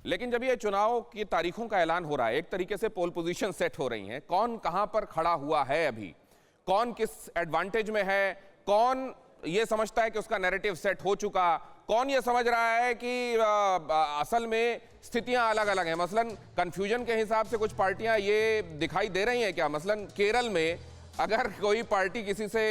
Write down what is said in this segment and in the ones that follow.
लेकिन जब ये चुनाव की तारीखों का ऐलान हो रहा है, एक तरीके से पोल पोजीशन सेट हो रही हैं, कौन कहां पर खड़ा हुआ है, अभी कौन किस एडवांटेज में है, कौन ये समझता है कि उसका नैरेटिव सेट हो चुका, कौन ये समझ रहा है कि असल में स्थितियां अलग अलग हैं। मसलन कंफ्यूजन के हिसाब से कुछ पार्टियां ये दिखाई दे रही हैं क्या, मसलन केरल में अगर कोई पार्टी किसी से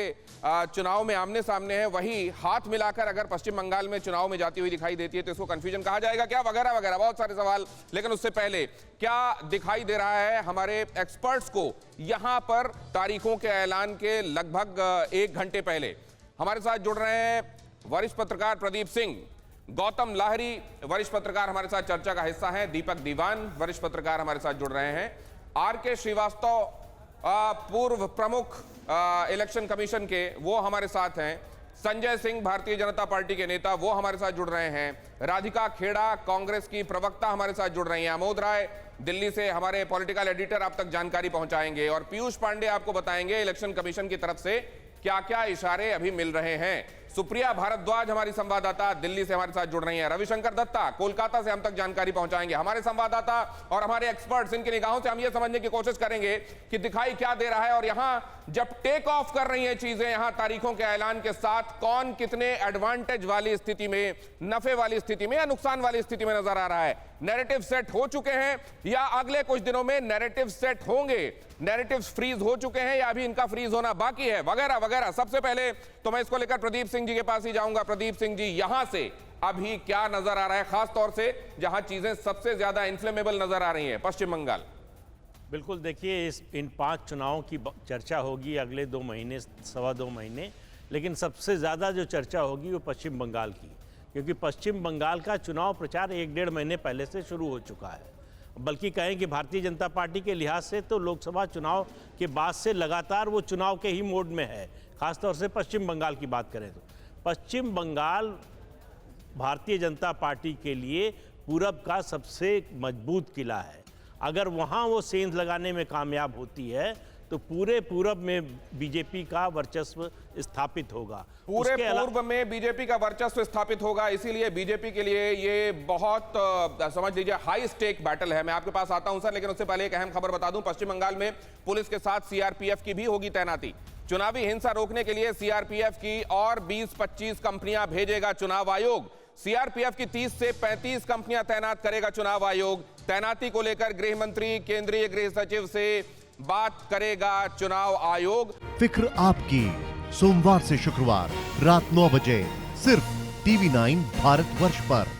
चुनाव में आमने सामने है, वही हाथ मिलाकर अगर पश्चिम बंगाल में चुनाव में जाती हुई दिखाई देती है तो इसको कंफ्यूजन कहा जाएगा क्या, वगैरह वगैरह बहुत सारे सवाल। लेकिन उससे पहले क्या दिखाई दे रहा है हमारे एक्सपर्ट्स को यहां पर तारीखों के ऐलान के लगभग 1 घंटे पहले हमारे साथ जुड़ रहे हैं वरिष्ठ पत्रकार प्रदीप सिंह, गौतम लाहिरी वरिष्ठ पत्रकार हमारे साथ चर्चा का हिस्सा हैं, दीपक दीवान वरिष्ठ पत्रकार हमारे साथ जुड़ रहे हैं, आर.के. श्रीवास्तव पूर्व प्रमुख इलेक्शन कमीशन के वो हमारे साथ हैं, संजय सिंह भारतीय जनता पार्टी के नेता वो हमारे साथ जुड़ रहे हैं, राधिका खेड़ा कांग्रेस की प्रवक्ता हमारे साथ जुड़ रही हैं, अमोद राय दिल्ली से हमारे पॉलिटिकल एडिटर आप तक जानकारी पहुंचाएंगे, और पीयूष पांडे आपको बताएंगे इलेक्शन कमीशन की तरफ से क्या क्या इशारे अभी मिल रहे हैं। सुप्रिया भारद्वाज हमारी संवाददाता दिल्ली से हमारे साथ जुड़ रही हैं, रविशंकर दत्ता कोलकाता से हम तक जानकारी पहुंचाएंगे। हमारे संवाददाता और हमारे एक्सपर्ट्स, इनकी निगाहों से हम ये समझने की कोशिश करेंगे कि दिखाई क्या दे रहा है, और यहां जब टेक ऑफ कर रही हैं चीजें, यहां तारीखों के ऐलान के साथ कौन कितने एडवांटेज वाली स्थिति में, नफे वाली स्थिति में या नुकसान वाली स्थिति में नजर आ रहा है। नैरेटिव सेट हो चुके हैं या अगले कुछ दिनों में नैरेटिव सेट होंगे, नैरेटिव्स फ्रीज हो चुके हैं या अभी इनका फ्रीज होना बाकी है, वगैरह वगैरह। सबसे पहले तो मैं इसको लेकर प्रदीप सिंह जी के पास ही जाऊंगा। प्रदीप सिंह जी, यहां से अभी क्या नजर आ रहा है, खास तौर से जहां चीजें सबसे ज्यादा इन्फ्लेमेबल नजर आ रही हैं, पश्चिम बंगाल? बिल्कुल, देखिए इन 5 चुनावों की चर्चा होगी अगले 2 महीने, 2.25 महीने, लेकिन सबसे ज़्यादा जो चर्चा होगी वो पश्चिम बंगाल की, क्योंकि पश्चिम बंगाल का चुनाव प्रचार 1-1.5 महीने पहले से शुरू हो चुका है। बल्कि कहें कि भारतीय जनता पार्टी के लिहाज से तो लोकसभा चुनाव के बाद से लगातार वो चुनाव के ही मोड में है। खासतौर से पश्चिम बंगाल की बात करें तो पश्चिम बंगाल भारतीय जनता पार्टी के लिए पूरब का सबसे मजबूत किला है। अगर वहाँ वो सेंध लगाने में कामयाब होती है तो पूरे पूरब में बीजेपी का वर्चस्व स्थापित होगा, पूरे पूर्व में बीजेपी का वर्चस्व स्थापित होगा। इसीलिए बीजेपी के लिए ये बहुत समझ लीजिए हाई स्टेक बैटल है। मैं आपके पास आता हूं सर, लेकिन उससे पहले एक अहम खबर बता दूं, पश्चिम बंगाल में पुलिस के साथ सीआरपीएफ की भी होगी तैनाती। चुनावी हिंसा रोकने के लिए सीआरपीएफ की और 20-25 कंपनियां भेजेगा चुनाव आयोग। सीआरपीएफ की 30 से 35 कंपनियां तैनात करेगा चुनाव आयोग। तैनाती को लेकर गृह मंत्री, केंद्रीय गृह सचिव से बात करेगा चुनाव आयोग। फिक्र आपकी, सोमवार से शुक्रवार रात 9 बजे सिर्फ TV9 भारतवर्ष पर।